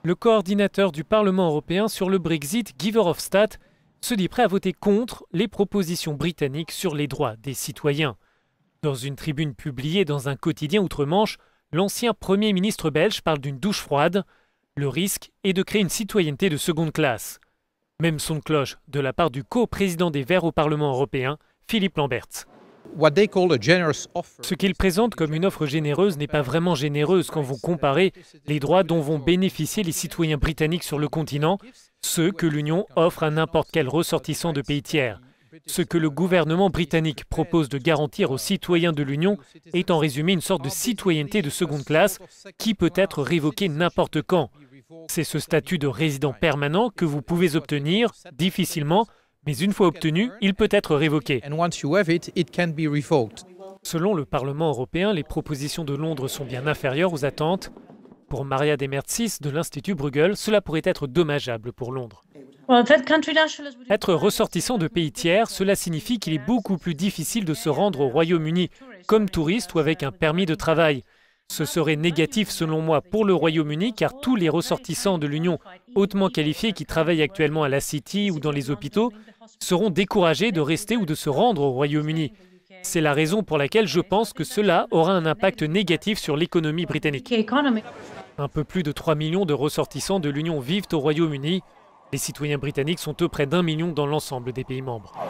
Le coordinateur du Parlement européen sur le Brexit, Guy Verhofstadt, se dit prêt à voter contre les propositions britanniques sur les droits des citoyens. Dans une tribune publiée dans un quotidien outre-Manche, l'ancien Premier ministre belge parle d'une douche froide. Le risque est de créer une citoyenneté de seconde classe. Même son de cloche de la part du co-président des Verts au Parlement européen, Philippe Lamberts. Ce qu'il présente comme une offre généreuse n'est pas vraiment généreuse quand vous comparez les droits dont vont bénéficier les citoyens britanniques sur le continent, ceux que l'Union offre à n'importe quel ressortissant de pays tiers. Ce que le gouvernement britannique propose de garantir aux citoyens de l'Union est en résumé une sorte de citoyenneté de seconde classe qui peut être révoquée n'importe quand. C'est ce statut de résident permanent que vous pouvez obtenir difficilement, mais une fois obtenu, il peut être révoqué. Selon le Parlement européen, les propositions de Londres sont bien inférieures aux attentes. Pour Maria Demertsis de l'Institut Bruegel, cela pourrait être dommageable pour Londres. Être ressortissant de pays tiers, cela signifie qu'il est beaucoup plus difficile de se rendre au Royaume-Uni comme touriste ou avec un permis de travail. Ce serait négatif selon moi pour le Royaume-Uni car tous les ressortissants de l'Union hautement qualifiés qui travaillent actuellement à la City ou dans les hôpitaux seront découragés de rester ou de se rendre au Royaume-Uni. C'est la raison pour laquelle je pense que cela aura un impact négatif sur l'économie britannique. Un peu plus de 3 millions de ressortissants de l'Union vivent au Royaume-Uni. Les citoyens britanniques sont eux près d'1 million dans l'ensemble des pays membres.